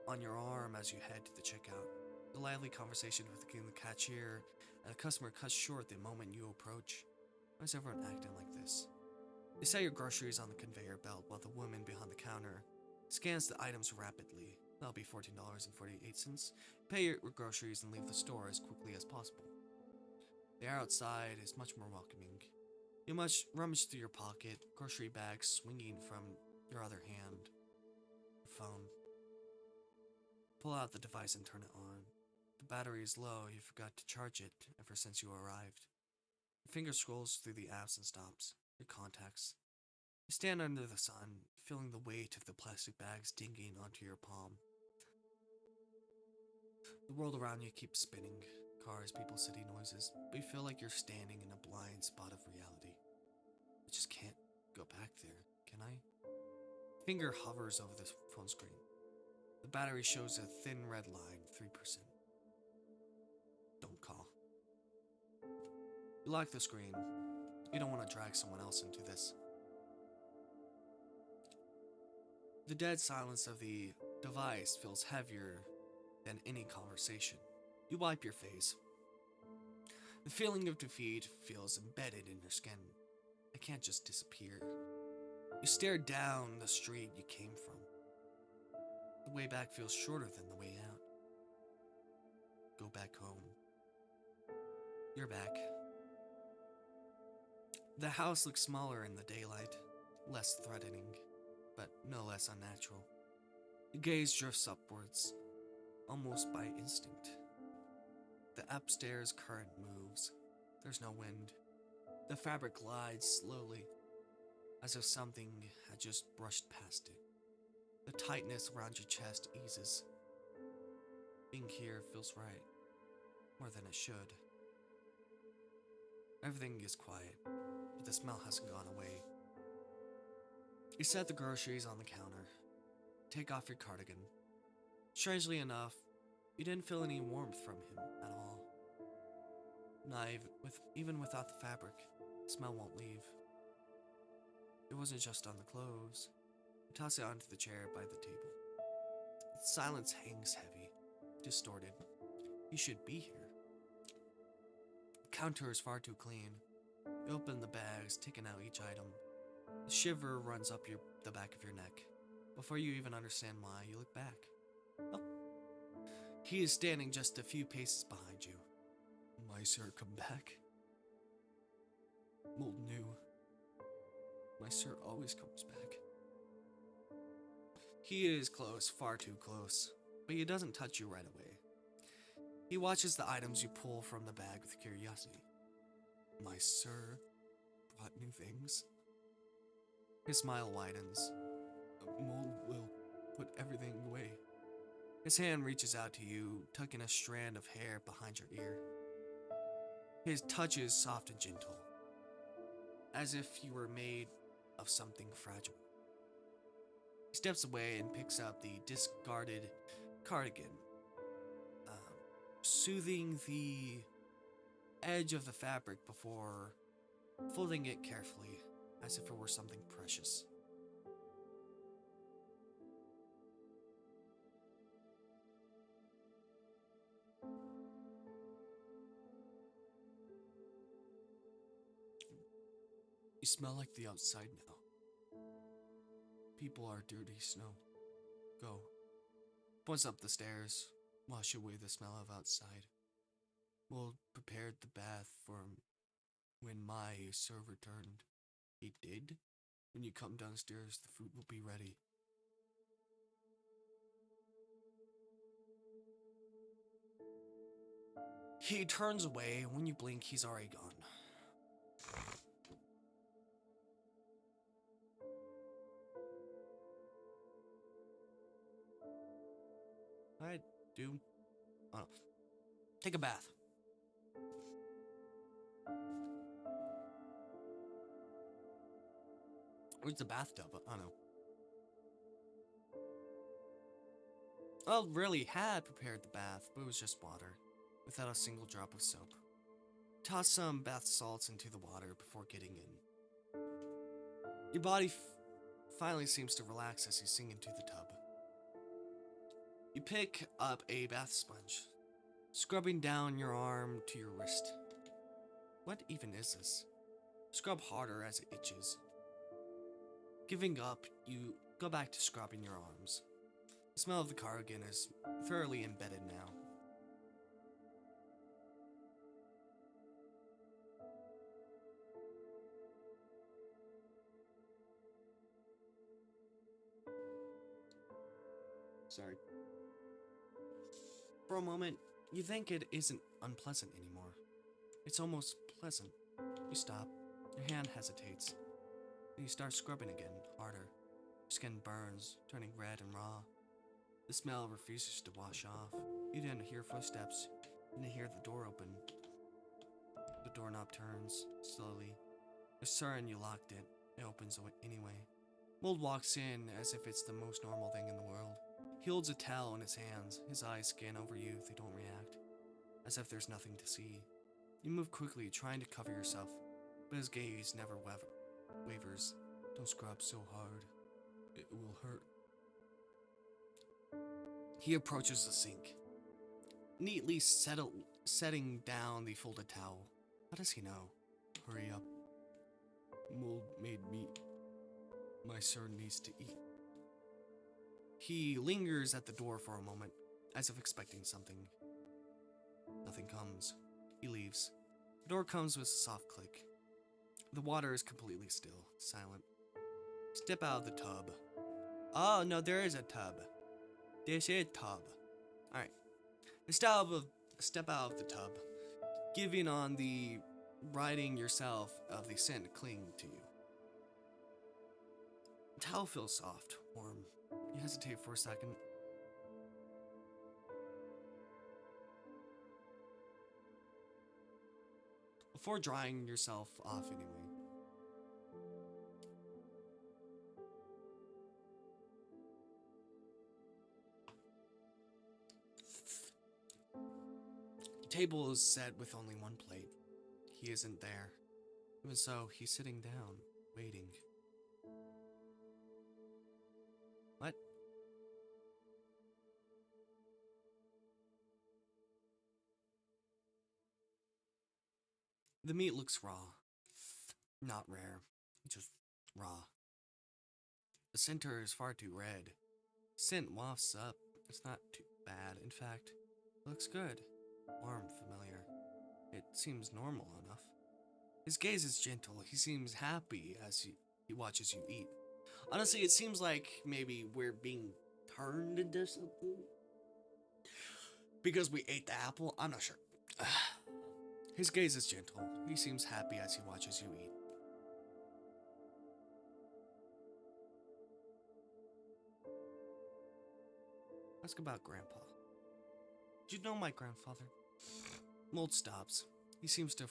on your arm as you head to the checkout. The lively conversation with the cashier and the customer cuts short the moment you approach. Why is everyone acting like this? You set your groceries on the conveyor belt while the woman behind the counter scans the items rapidly. That'll be $14.48. Pay your groceries and leave the store as quickly as possible. The air outside is much more welcoming. You must rummage through your pocket, grocery bag swinging from your other hand. Your phone. Pull out the device and turn it on. The battery is low, you forgot to charge it ever since you arrived. Your finger scrolls through the apps and stops. Your contacts. You stand under the sun, feeling the weight of the plastic bags dinging onto your palm. The world around you keeps spinning. Cars, people, city noises, but you feel like you're standing in a blind spot of reality. I just can't go back there, can I? Finger hovers over the phone screen. The battery shows a thin red line, 3%. Don't call. You lock the screen. You don't want to drag someone else into this. The dead silence of the device feels heavier than any conversation. You wipe your face. The feeling of defeat feels embedded in your skin. I can't just disappear. You stare down the street you came from. The way back feels shorter than the way out. Go back home. You're back. The house looks smaller in the daylight, less threatening, but no less unnatural. Your gaze drifts upwards, almost by instinct. The upstairs current moves. There's no wind. The fabric glides slowly, as if something had just brushed past it. The tightness around your chest eases. Being here feels right, more than it should. Everything is quiet, but the smell hasn't gone away. You set the groceries on the counter. Take off your cardigan. Strangely enough, you didn't feel any warmth from him at all. Even without the fabric, the smell won't leave. It wasn't just on the clothes. You toss it onto the chair by the table. The silence hangs heavy, distorted. You should be here. The counter is far too clean. You open the bags, taking out each item. A shiver runs up the back of your neck. Before you even understand why, you look back. Oh. He is standing just a few paces behind you. My sir, come back. Mold knew. My sir always comes back. He is close, far too close, but he doesn't touch you right away. He watches the items you pull from the bag with curiosity. My sir brought new things. His smile widens. Mold will put everything away. His hand reaches out to you, tucking a strand of hair behind your ear. His touch is soft and gentle, as if you were made of something fragile. He steps away and picks up the discarded cardigan, soothing the edge of the fabric before folding it carefully, as if it were something precious. You smell like the outside now. People are dirty, Snow. Go. Points up the stairs, wash away the smell of outside. Mold prepared the bath for when my sir returned. He did? When you come downstairs, the food will be ready. He turns away. When you blink, he's already gone. I do. Oh, no. Take a bath. Where's the bathtub? I don't know. Well, really had prepared the bath, but it was just water, without a single drop of soap. Toss some bath salts into the water before getting in. Your body finally seems to relax as you sink into the tub. You pick up a bath sponge, scrubbing down your arm to your wrist. What even is this? Scrub harder as it itches. Giving up, you go back to scrubbing your arms. The The smell of the cardigan is thoroughly embedded now. Sorry. For a moment, you think it isn't unpleasant anymore. It's almost pleasant. You stop. Your hand hesitates. Then you start scrubbing again, harder. Your skin burns, turning red and raw. The smell refuses to wash off. You didn't hear footsteps. You didn't hear the door open. The doorknob turns, slowly. You're certain you locked it. It opens anyway. Mold walks in as if it's the most normal thing in the world. He holds a towel in his hands. His eyes scan over you. They don't react. As if there's nothing to see. You move quickly, trying to cover yourself. But his gaze never wavers. Don't scrub so hard. It will hurt. He approaches the sink, neatly setting down the folded towel. How does he know? Hurry up. Mold made meat. My sir needs to eat. He lingers at the door for a moment, as if expecting something. Nothing comes. He leaves. The door comes with a soft click. The water is completely still, silent. Step out of the tub. Oh, no, there is a tub. This is a tub. Alright. Step out of the tub, giving on the riding yourself of the scent cling to you. The towel feels soft, warm. You hesitate for a second. Before drying yourself off anyway. The table is set with only one plate. He isn't there. Even so, he's sitting down, waiting. What? The meat looks raw. Not rare, just raw. The center is far too red. Scent wafts up. It's not too bad. In fact, it looks good. Warm, familiar. It seems normal enough. His gaze is gentle. He seems happy as he watches you eat. Honestly, it seems like maybe we're being turned into something. Because we ate the apple? I'm not sure. His gaze is gentle. He seems happy as he watches you eat. Ask about Grandpa. Did you know my grandfather? Mold stops. He seems to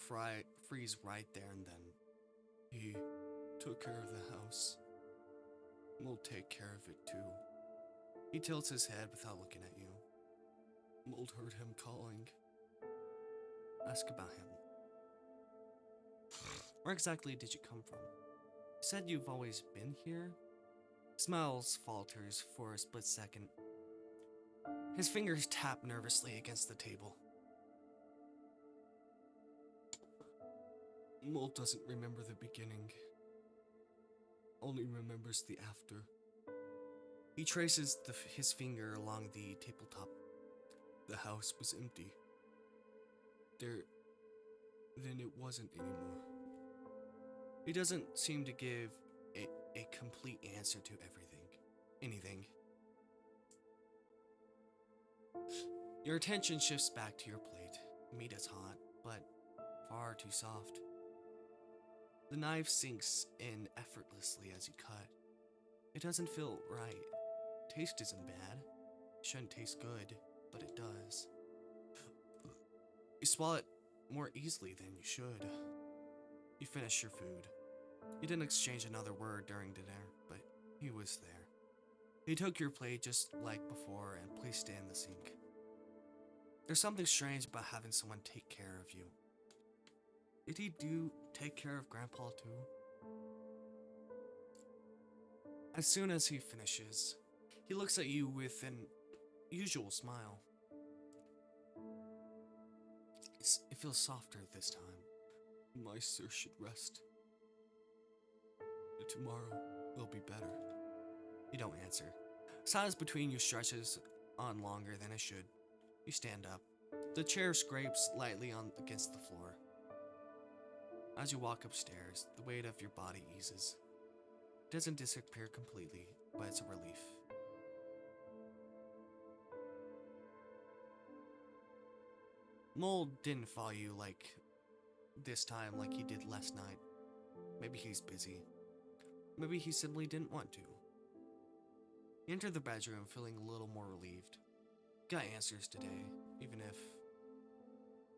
freeze right there and then. He took care of the house. Mold take care of it too. He tilts his head without looking at you. Mold heard him calling. Ask about him. Where exactly did you come from? You said you've always been here? Smiles falters for a split second. His fingers tap nervously against the table. Mold doesn't remember the beginning. Only remembers the after. He traces his finger along the tabletop. The house was empty. Then it wasn't anymore. He doesn't seem to give a complete answer to anything. Your attention shifts back to your plate. Meat is hot, but far too soft. The knife sinks in effortlessly as you cut. It doesn't feel right. Taste isn't bad. It shouldn't taste good, but it does. You swallow it more easily than you should. You finish your food. You didn't exchange another word during dinner, but he was there. He took your plate just like before and placed it in the sink. There's something strange about having someone take care of you. Did he take care of Grandpa too? As soon as he finishes, he looks at you with an usual smile. It feels softer this time. My sir should rest. Tomorrow will be better. You don't answer. Silence between you stretches on longer than it should. You stand up. The chair scrapes lightly against the floor. As you walk upstairs, the weight of your body eases. It doesn't disappear completely, but it's a relief. Mold didn't follow you this time like he did last night. Maybe he's busy. Maybe he simply didn't want to. You enter the bedroom feeling a little more relieved. Got answers today, even if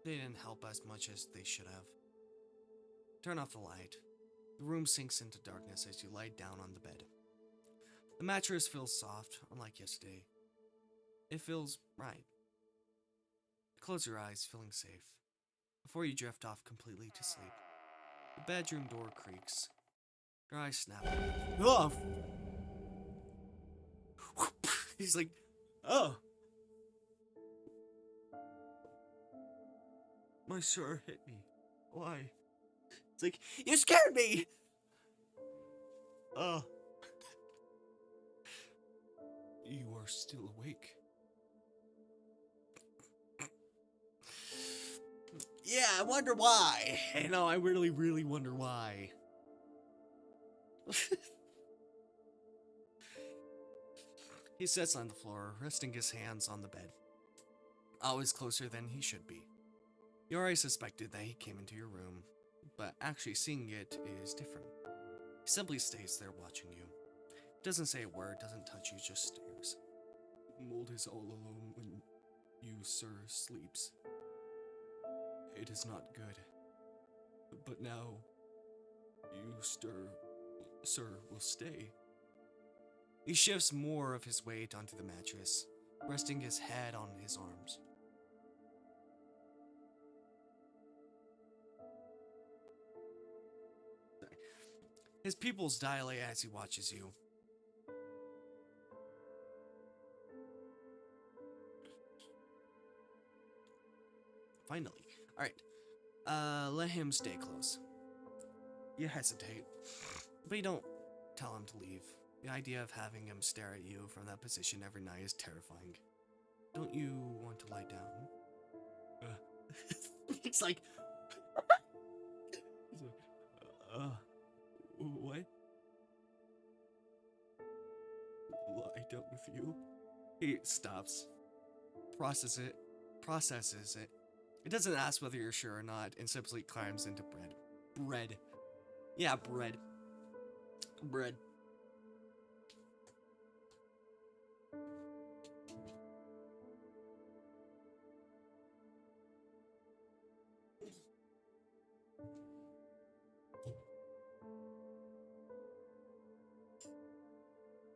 they didn't help as much as they should have. Turn off the light. The room sinks into darkness as you lie down on the bed. The mattress feels soft, unlike yesterday. It feels right. Close your eyes, feeling safe, before you drift off completely to sleep. The bedroom door creaks. Your eyes snap. Oh! He's like, oh! My sir hit me. Why? It's like, you scared me! Oh. You are still awake. Yeah, I wonder why. You know, I really, really wonder why. He sits on the floor, resting his hands on the bed. Always closer than he should be. You already suspected that he came into your room, but actually seeing it is different. He simply stays there watching you. Doesn't say a word, doesn't touch you, just stares. Mold is all alone when you, sir, sleeps. It is not good. But now, you, sir, will stay. He shifts more of his weight onto the mattress, resting his head on his arms. His pupils dilate as he watches you. Finally. Alright. Let him stay close. You hesitate, but you don't tell him to leave. The idea of having him stare at you from that position every night is terrifying. Don't you want to lie down? It's like, what? Lie down with you? He stops. Processes it. It doesn't ask whether you're sure or not, and simply climbs into bread. Bread. Yeah, bread. Bread.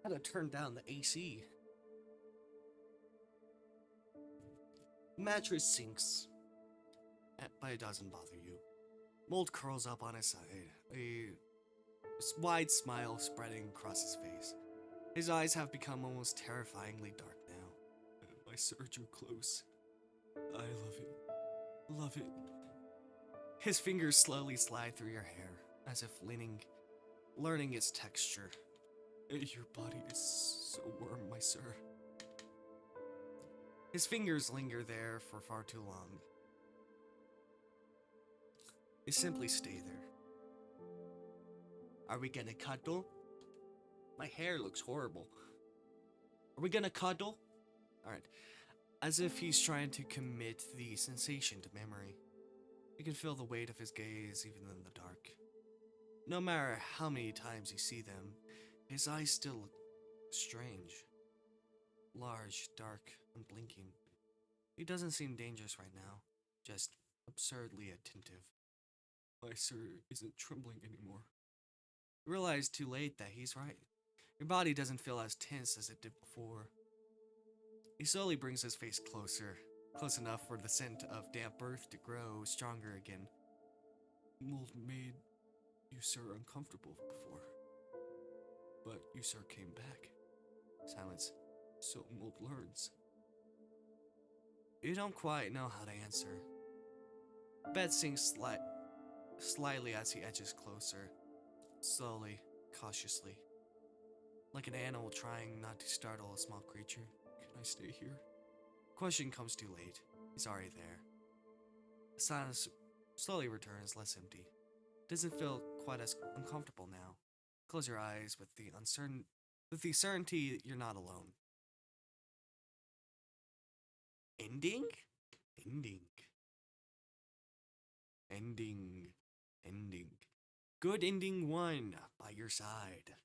Had to turn down the AC. Mattress sinks, but it doesn't bother you. Mold curls up on his side, a wide smile spreading across his face. His eyes have become almost terrifyingly dark now. My sir drew close. I love it. Love it. His fingers slowly slide through your hair, as if learning its texture. Your body is so warm, my sir. His fingers linger there for far too long. You simply stay there. Are we gonna cuddle? My hair looks horrible. Are we gonna cuddle? Alright. As if he's trying to commit the sensation to memory. You can feel the weight of his gaze even in the dark. No matter how many times you see them, his eyes still look strange. Large, dark, and blinking. He doesn't seem dangerous right now, just absurdly attentive. My sir isn't trembling anymore. You realize too late that he's right. Your body doesn't feel as tense as it did before. He slowly brings his face closer, close enough for the scent of damp earth to grow stronger again. Mold made you, sir, uncomfortable before. But you, sir, came back. Silence. So Mold learns. You don't quite know how to answer. Bed sinks slightly as he edges closer. Slowly, cautiously. like an animal trying not to startle a small creature. Can I stay here? Question comes too late. He's already there. The silence slowly returns, less empty. Doesn't feel quite as uncomfortable now. Close your eyes with the certainty you're not alone. Ending? Ending. Ending. Ending. Good ending one by your side.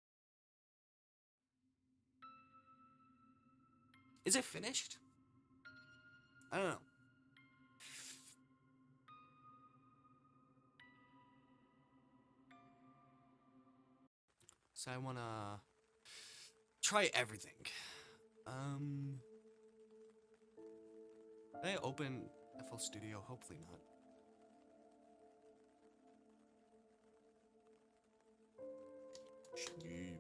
Is it finished? I don't know. So I wanna try everything. Did I open FL Studio? Hopefully not. Sleep.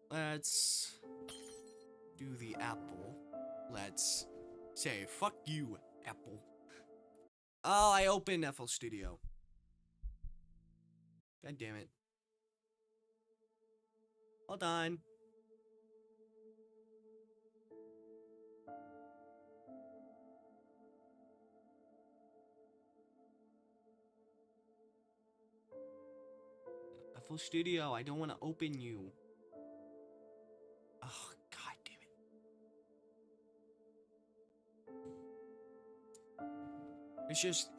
Let's do the Apple. Let's say fuck you, Apple. Oh, I opened FL Studio. God damn it. Hold on. FL Studio, I don't want to open you. Oh, god damn it.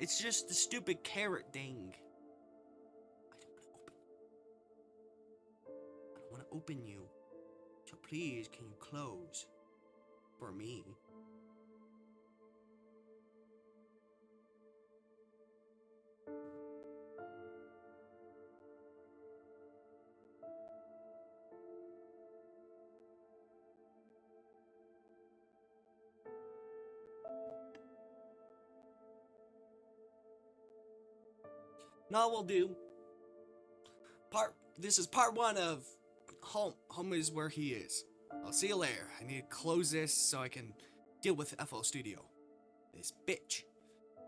It's just the stupid carrot thing. I don't want to open you. So please, can you close? For me. No, we'll do. This is part one of home. Home is where he is. I'll see you later. I need to close this so I can deal with FL Studio. This bitch.